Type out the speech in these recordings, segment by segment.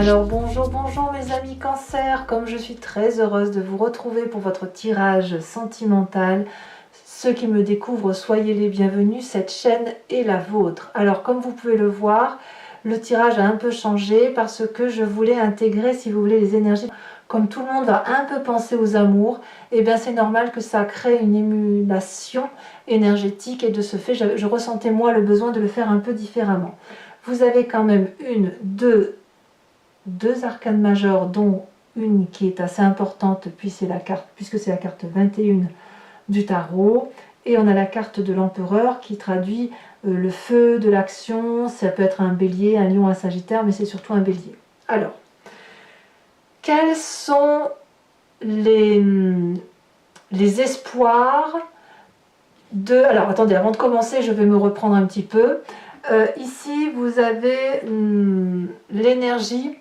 Alors bonjour mes amis Cancer, comme je suis très heureuse de vous retrouver pour votre tirage sentimental. Ceux qui me découvrent, soyez les bienvenus, cette chaîne est la vôtre. Alors comme vous pouvez le voir, le tirage a un peu changé parce que je voulais intégrer, si vous voulez, les énergies. Comme tout le monde va un peu penser aux amours, et bien c'est normal que ça crée une émulation énergétique et de ce fait, je ressentais moi le besoin de le faire un peu différemment. Vous avez quand même deux arcanes majeures, dont une qui est assez importante puisque c'est la carte 21 du tarot, et on a la carte de l'empereur qui traduit le feu de l'action. Ça peut être un bélier, un lion, un sagittaire, mais c'est surtout un bélier. Alors, quels sont les espoirs de... Alors attendez, avant de commencer, je vais me reprendre un petit peu. Ici, vous avez l'énergie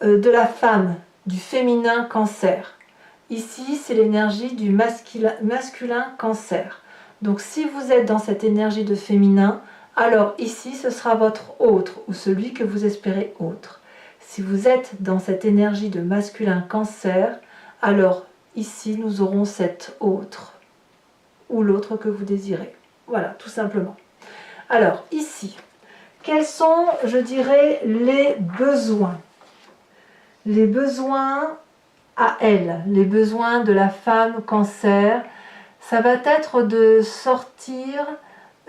de la femme, du féminin Cancer. Ici, c'est l'énergie du masculin Cancer. Donc si vous êtes dans cette énergie de féminin, alors ici, ce sera votre autre ou celui que vous espérez autre. Si vous êtes dans cette énergie de masculin Cancer, alors ici, nous aurons cet autre ou l'autre que vous désirez. Voilà, tout simplement. Alors ici, quels sont, je dirais, les besoins? Les besoins à elle, les besoins de la femme Cancer, ça va être de sortir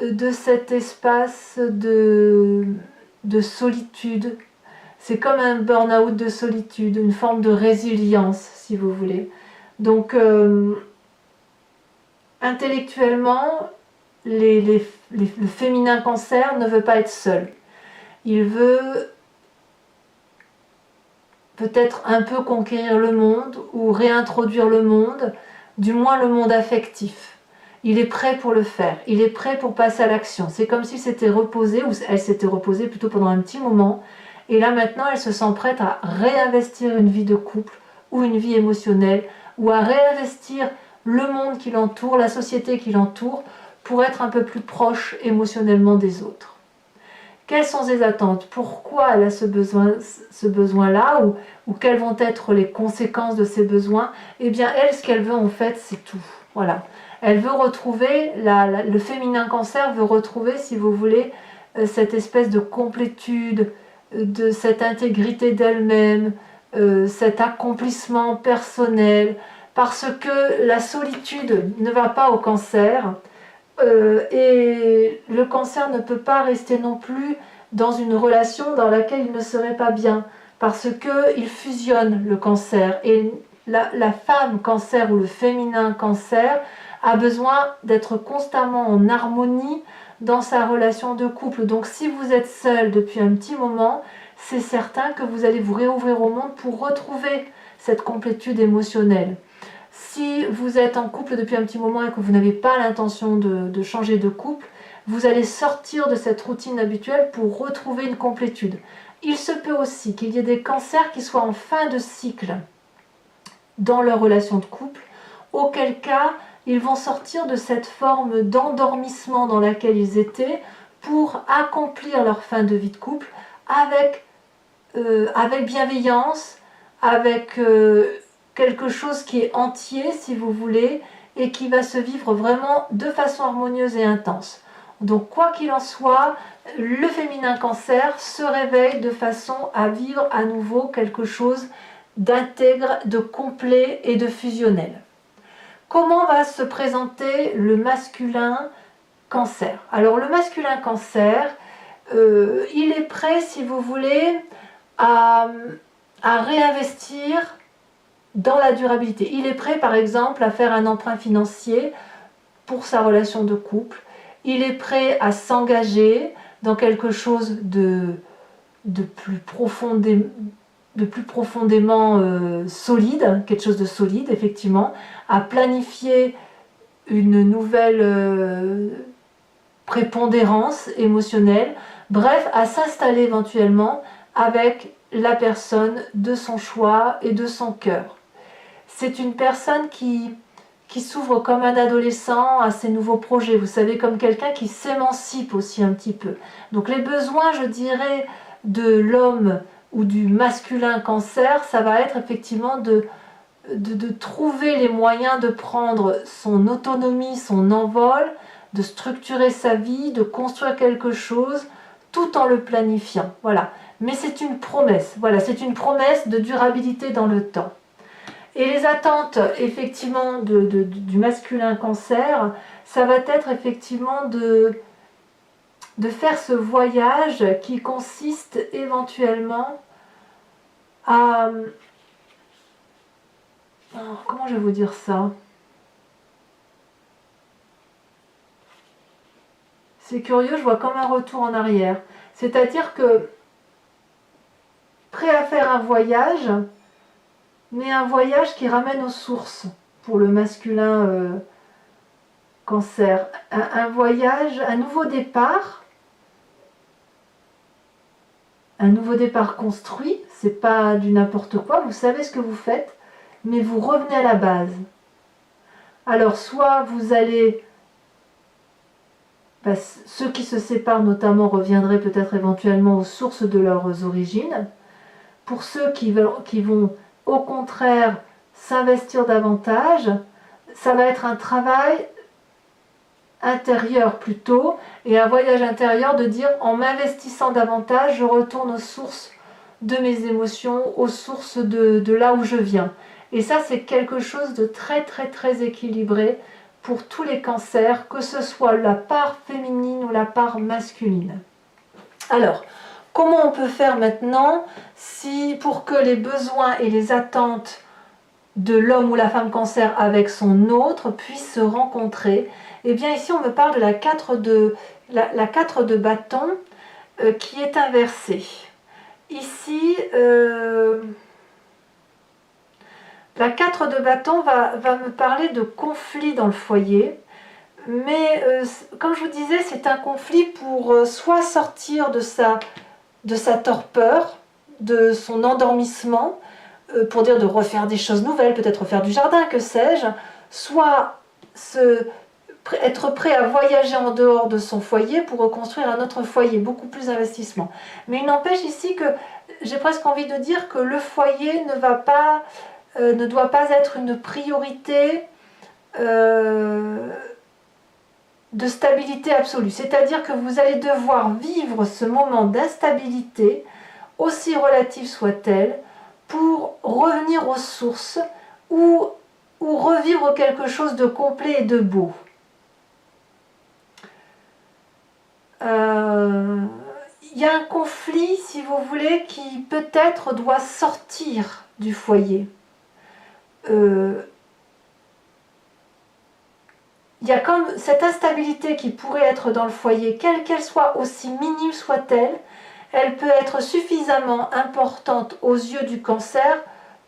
de cet espace de solitude. C'est comme un burn-out de solitude, une forme de résilience, si vous voulez. Donc, intellectuellement, le féminin Cancer ne veut pas être seul. Il veut peut-être un peu conquérir le monde ou réintroduire le monde, du moins le monde affectif. Il est prêt pour le faire, il est prêt pour passer à l'action. C'est comme s'il s'était reposé, ou elle s'était reposée plutôt pendant un petit moment, et là maintenant elle se sent prête à réinvestir une vie de couple ou une vie émotionnelle, ou à réinvestir le monde qui l'entoure, la société qui l'entoure, pour être un peu plus proche émotionnellement des autres. Quelles sont ses attentes? Pourquoi elle a ce besoin-là, ou quelles vont être les conséquences de ces besoins? Eh bien, elle, ce qu'elle veut en fait, c'est tout. Voilà. Elle veut retrouver, le féminin Cancer veut retrouver, si vous voulez, cette espèce de complétude, de cette intégrité d'elle-même, cet accomplissement personnel, parce que la solitude ne va pas au Cancer. Et le Cancer ne peut pas rester non plus dans une relation dans laquelle il ne serait pas bien, parce qu'il fusionne le Cancer, et la femme Cancer ou le féminin Cancer a besoin d'être constamment en harmonie dans sa relation de couple. Donc si vous êtes seul depuis un petit moment, c'est certain que vous allez vous réouvrir au monde pour retrouver cette complétude émotionnelle. Si vous êtes en couple depuis un petit moment et que vous n'avez pas l'intention de changer de couple, vous allez sortir de cette routine habituelle pour retrouver une complétude. Il se peut aussi qu'il y ait des cancers qui soient en fin de cycle dans leur relation de couple, auquel cas ils vont sortir de cette forme d'endormissement dans laquelle ils étaient pour accomplir leur fin de vie de couple avec bienveillance, avec quelque chose qui est entier, si vous voulez, et qui va se vivre vraiment de façon harmonieuse et intense. Donc quoi qu'il en soit, le féminin Cancer se réveille de façon à vivre à nouveau quelque chose d'intègre, de complet et de fusionnel. Comment va se présenter le masculin Cancer? Alors le masculin Cancer, il est prêt, si vous voulez, à réinvestir dans la durabilité. Il est prêt, par exemple, à faire un emprunt financier pour sa relation de couple. Il est prêt à s'engager dans quelque chose de plus profondément solide, quelque chose de solide, effectivement, à planifier une nouvelle prépondérance émotionnelle, bref, à s'installer éventuellement avec la personne de son choix et de son cœur. C'est une personne qui s'ouvre comme un adolescent à ses nouveaux projets, vous savez, comme quelqu'un qui s'émancipe aussi un petit peu. Donc les besoins, je dirais, de l'homme ou du masculin cancer, ça va être effectivement de trouver les moyens de prendre son autonomie, son envol, de structurer sa vie, de construire quelque chose, tout en le planifiant. Voilà. Mais c'est une promesse. Voilà, c'est une promesse de durabilité dans le temps. Et les attentes, effectivement, du masculin cancer, ça va être effectivement de faire ce voyage qui consiste éventuellement à... comment je vais vous dire ça? C'est curieux, je vois comme un retour en arrière. C'est-à-dire que prêt à faire un voyage, mais un voyage qui ramène aux sources pour le masculin cancer. Un voyage, un nouveau départ construit, c'est pas du n'importe quoi, vous savez ce que vous faites, mais vous revenez à la base. Alors soit vous allez... ceux qui se séparent notamment reviendraient peut-être éventuellement aux sources de leurs origines. Pour ceux qui vont au contraire s'investir davantage, ça va être un travail intérieur plutôt, et un voyage intérieur de dire en m'investissant davantage, je retourne aux sources de mes émotions, aux sources de là où je viens. Et ça, c'est quelque chose de très très très équilibré pour tous les cancers, que ce soit la part féminine ou la part masculine. Alors, comment on peut faire maintenant pour que les besoins et les attentes de l'homme ou la femme cancer avec son autre puissent se rencontrer? Eh bien ici on me parle de la 4 de bâton qui est inversée. Ici, la 4 de bâton va me parler de conflit dans le foyer. Mais comme je vous disais, c'est un conflit pour soit sortir de sa torpeur, de son endormissement, pour dire de refaire des choses nouvelles, peut-être refaire du jardin, que sais-je, soit être prêt à voyager en dehors de son foyer pour reconstruire un autre foyer, beaucoup plus d'investissement. Mais il n'empêche ici que j'ai presque envie de dire que le foyer ne doit pas être une priorité de stabilité absolue. C'est-à-dire que vous allez devoir vivre ce moment d'instabilité, aussi relative soit-elle, pour revenir aux sources ou revivre quelque chose de complet et de beau. Il y a un conflit, si vous voulez, qui peut-être doit sortir du foyer. Il y a comme cette instabilité qui pourrait être dans le foyer, quelle qu'elle soit, aussi minime soit-elle, elle peut être suffisamment importante aux yeux du cancer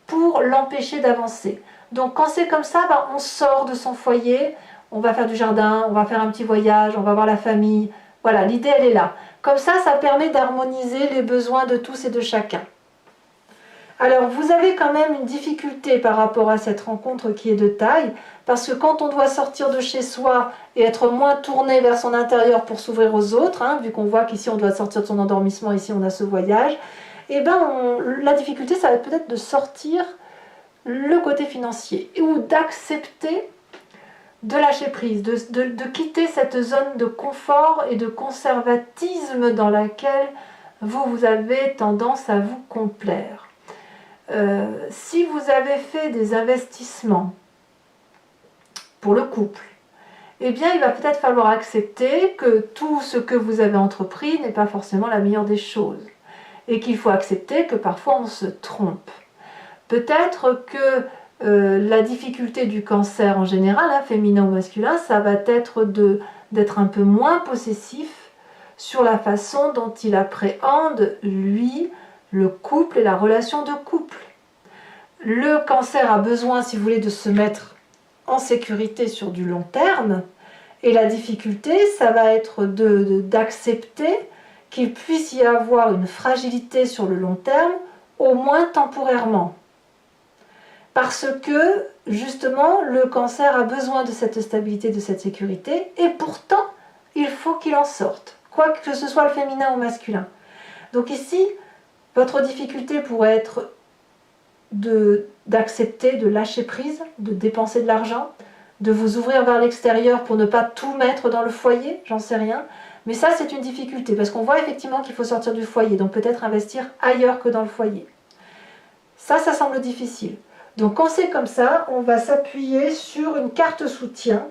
pour l'empêcher d'avancer. Donc quand c'est comme ça, on sort de son foyer, on va faire du jardin, on va faire un petit voyage, on va voir la famille. Voilà, l'idée elle est là. Comme ça permet d'harmoniser les besoins de tous et de chacun. Alors vous avez quand même une difficulté par rapport à cette rencontre qui est de taille, parce que quand on doit sortir de chez soi et être moins tourné vers son intérieur pour s'ouvrir aux autres, vu qu'on voit qu'ici on doit sortir de son endormissement, ici on a ce voyage, la difficulté ça va être peut-être de sortir le côté financier ou d'accepter de lâcher prise, de quitter cette zone de confort et de conservatisme dans laquelle vous avez tendance à vous complaire. Si vous avez fait des investissements pour le couple, eh bien il va peut-être falloir accepter que tout ce que vous avez entrepris n'est pas forcément la meilleure des choses et qu'il faut accepter que parfois on se trompe. Peut-être que la difficulté du cancer en général, féminin ou masculin, ça va être d'être un peu moins possessif sur la façon dont il appréhende, lui, le couple et la relation de couple. Le cancer a besoin, si vous voulez, de se mettre en sécurité sur du long terme, et la difficulté, ça va être d'accepter qu'il puisse y avoir une fragilité sur le long terme, au moins temporairement. Parce que, justement, le cancer a besoin de cette stabilité, de cette sécurité, et pourtant, il faut qu'il en sorte, quoi que ce soit le féminin ou masculin. Donc ici, Votre difficulté pourrait être d'accepter, de lâcher prise, de dépenser de l'argent, de vous ouvrir vers l'extérieur pour ne pas tout mettre dans le foyer, j'en sais rien. Mais ça, c'est une difficulté, parce qu'on voit effectivement qu'il faut sortir du foyer, donc peut-être investir ailleurs que dans le foyer. Ça semble difficile. Donc quand c'est comme ça, on va s'appuyer sur une carte soutien,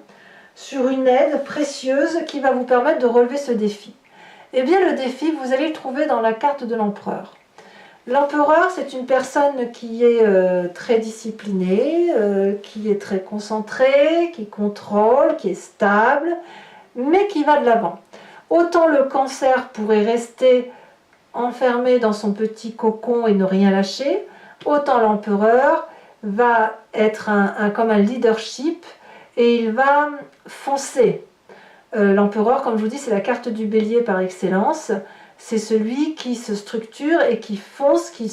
sur une aide précieuse qui va vous permettre de relever ce défi. Eh bien le défi, vous allez le trouver dans la carte de l'empereur. L'empereur, c'est une personne qui est très disciplinée, qui est très concentrée, qui contrôle, qui est stable, mais qui va de l'avant. Autant le cancer pourrait rester enfermé dans son petit cocon et ne rien lâcher, autant l'empereur va être comme un leadership et il va foncer. L'empereur, comme je vous dis, c'est la carte du bélier par excellence. C'est celui qui se structure et qui fonce, qui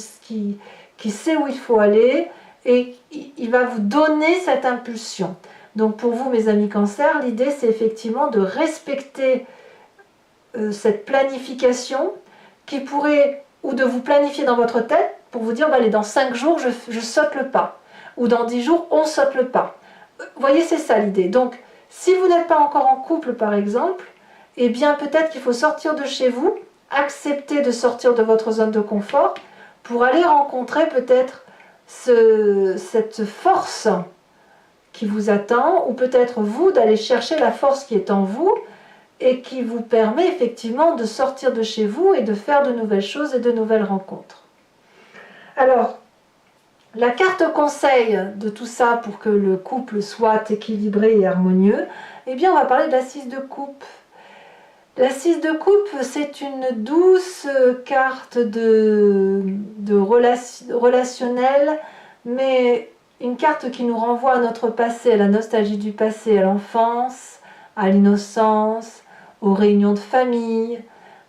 sait où il faut aller et il va vous donner cette impulsion. Donc pour vous, mes amis cancer, l'idée c'est effectivement de respecter cette planification qui pourrait, ou de vous planifier dans votre tête pour vous dire, bah, allez, dans 5 jours, je saute le pas. Ou dans 10 jours, on saute le pas. Vous voyez, c'est ça l'idée. Donc, si vous n'êtes pas encore en couple, par exemple, eh bien, peut-être qu'il faut sortir de chez vous, accepter de sortir de votre zone de confort pour aller rencontrer peut-être cette force qui vous attend, ou peut-être vous d'aller chercher la force qui est en vous et qui vous permet effectivement de sortir de chez vous et de faire de nouvelles choses et de nouvelles rencontres. Alors, la carte conseil de tout ça pour que le couple soit équilibré et harmonieux, eh bien on va parler de la 6 de coupe. La 6 de coupe, c'est une douce carte relationnelle, mais une carte qui nous renvoie à notre passé, à la nostalgie du passé, à l'enfance, à l'innocence, aux réunions de famille,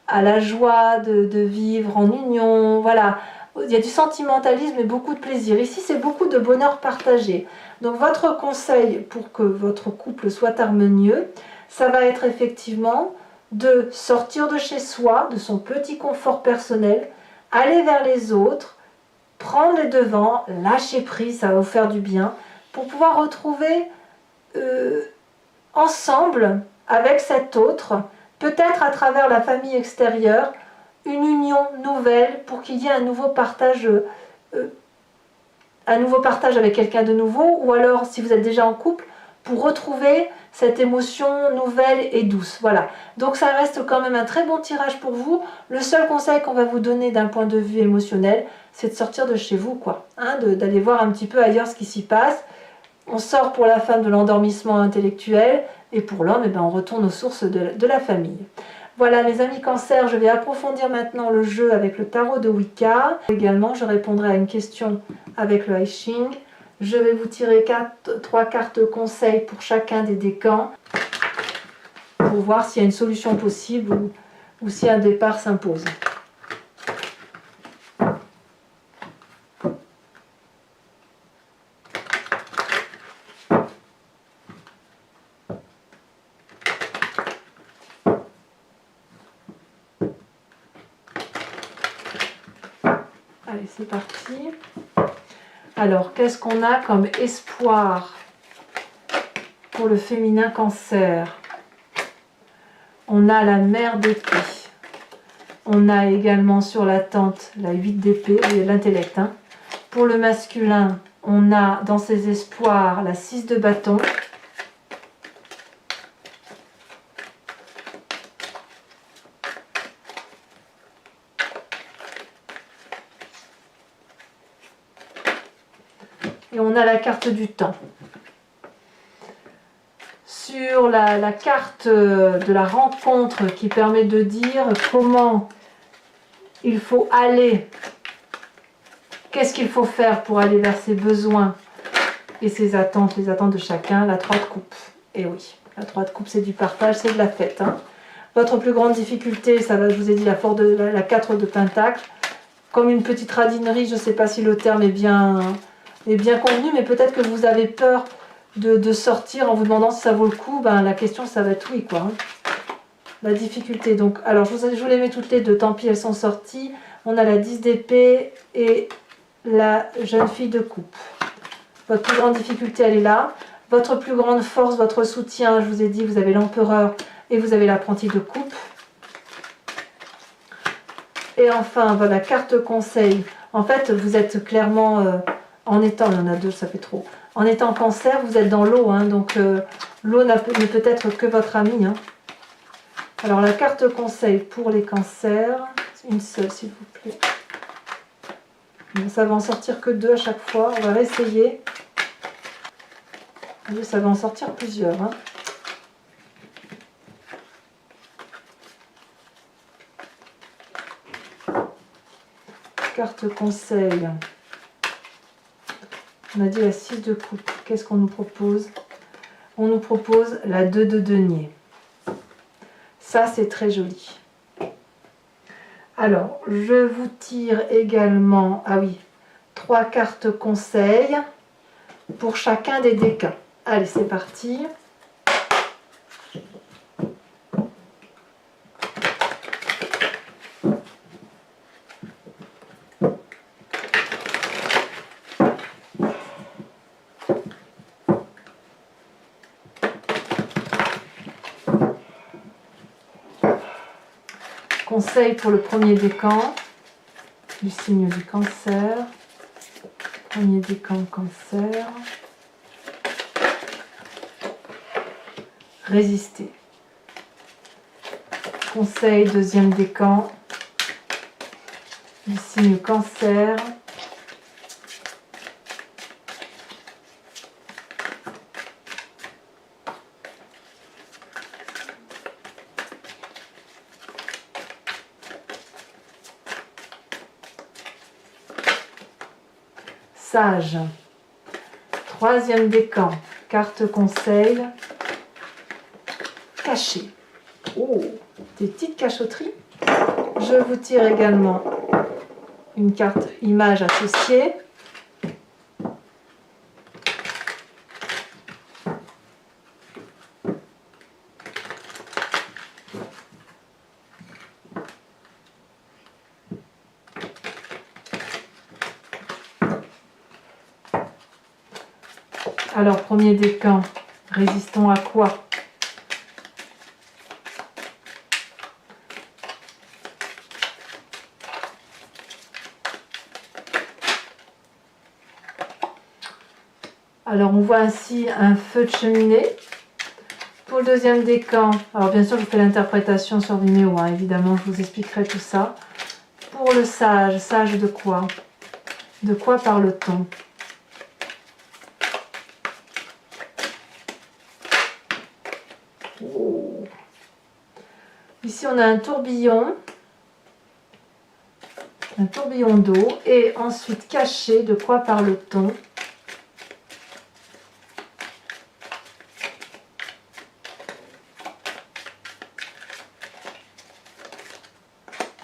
à la joie de vivre en union, voilà. Il y a du sentimentalisme et beaucoup de plaisir. Ici, c'est beaucoup de bonheur partagé. Donc, votre conseil pour que votre couple soit harmonieux, ça va être effectivement de sortir de chez soi, de son petit confort personnel, aller vers les autres, prendre les devants, lâcher prise, ça va vous faire du bien, pour pouvoir retrouver ensemble, avec cet autre, peut-être à travers la famille extérieure, une union nouvelle pour qu'il y ait un nouveau partage avec quelqu'un de nouveau, ou alors si vous êtes déjà en couple, pour retrouver cette émotion nouvelle et douce. Voilà. Donc ça reste quand même un très bon tirage pour vous. Le seul conseil qu'on va vous donner d'un point de vue émotionnel, c'est de sortir de chez vous, quoi. Hein, d'aller voir un petit peu ailleurs ce qui s'y passe. On sort pour la femme de l'endormissement intellectuel, et pour l'homme, eh ben, on retourne aux sources de la famille. Voilà mes amis cancer, je vais approfondir maintenant le jeu avec le tarot de Wicca. Également, je répondrai à une question avec le I Ching. Je vais vous tirer 3 cartes conseils pour chacun des décans pour voir s'il y a une solution possible ou si un départ s'impose. Allez, c'est parti. Alors, qu'est-ce qu'on a comme espoir pour le féminin cancer? On a la mère d'épée. On a également sur la tente la 8 d'épée, l'intellect. Hein. Pour le masculin, on a dans ses espoirs la 6 de bâton. Et on a la carte du temps. Sur la carte de la rencontre qui permet de dire comment il faut aller, qu'est-ce qu'il faut faire pour aller vers ses besoins et ses attentes, les attentes de chacun, la 3 de coupe. Et oui, la 3 de coupe c'est du partage, c'est de la fête. Hein. Votre plus grande difficulté, ça va, je vous ai dit, la 4 de pentacle. Comme une petite radinerie, je ne sais pas si le terme est bien convenu, mais peut-être que vous avez peur de sortir en vous demandant si ça vaut le coup. Ben, la question, ça va être oui, quoi. Hein. La difficulté. Donc, alors, je vous les mets toutes les deux. Tant pis, elles sont sorties. On a la 10 d'épée et la jeune fille de coupe. Votre plus grande difficulté, elle est là. Votre plus grande force, votre soutien, je vous ai dit, vous avez l'empereur et vous avez l'apprenti de coupe. Et enfin, voilà, carte conseil. En fait, vous êtes clairement, en étant, il y en a deux, ça fait trop. En étant cancer, vous êtes dans l'eau, hein, donc l'eau ne peut être que votre ami. Hein. Alors, la carte conseil pour les cancers, une seule, s'il vous plaît. Bon, ça va en sortir que 2 à chaque fois, on va réessayer. Ça va en sortir plusieurs. Hein. Carte conseil. On a dit la 6 de coupe. Qu'est-ce qu'on nous propose? On nous propose la 2 de denier. Ça, c'est très joli. Alors, je vous tire également, ah oui, 3 cartes conseil pour chacun des décans. Allez, c'est parti. Conseil pour le premier décan du signe du cancer. Premier décan cancer. Résister. Conseil deuxième décan du signe cancer. Sage. Troisième décan, carte conseil. Caché. Oh, des petites cachotteries. Je vous tire également une carte image associée. Alors, premier décan, résistons à quoi? Alors, on voit ainsi un feu de cheminée. Pour le deuxième décan, alors bien sûr, je fais l'interprétation sur Vimeo, hein, évidemment, je vous expliquerai tout ça. Pour le sage, sage de quoi? De quoi parle-t-on? Ici, on a un tourbillon d'eau. Et ensuite, caché, de quoi parle-t-on?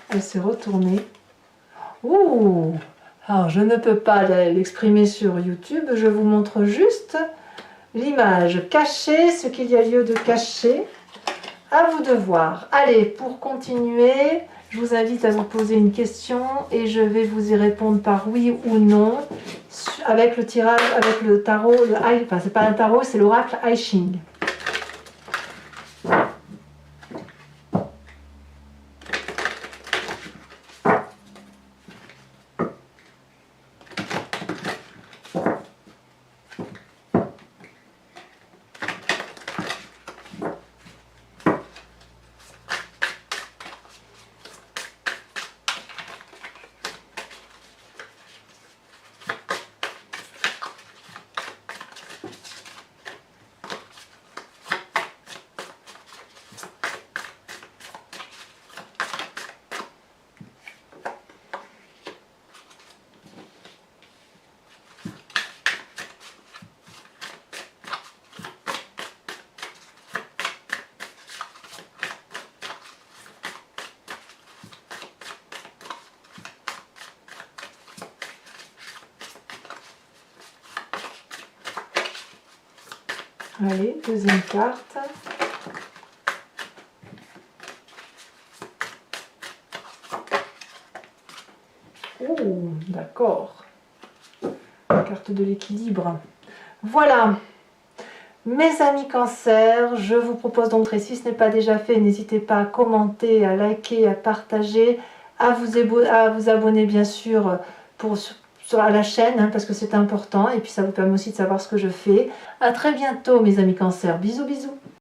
Elle s'est retournée. Ouh! Alors, je ne peux pas l'exprimer sur YouTube. Je vous montre juste l'image. Cacher ce qu'il y a lieu de cacher. À vous de voir. Allez, pour continuer, je vous invite à vous poser une question et je vais vous y répondre par oui ou non avec le tirage, avec le tarot, enfin c'est pas un tarot, c'est l'oracle I Ching. Allez, deuxième carte. Oh, d'accord. Carte de l'équilibre. Voilà. Mes amis Cancer, je vous propose donc, si ce n'est pas déjà fait, n'hésitez pas à commenter, à liker, à partager, à vous abonner bien sûr à la chaîne, hein, parce que c'est important, et puis ça vous permet aussi de savoir ce que je fais. À très bientôt mes amis Cancer, bisous bisous.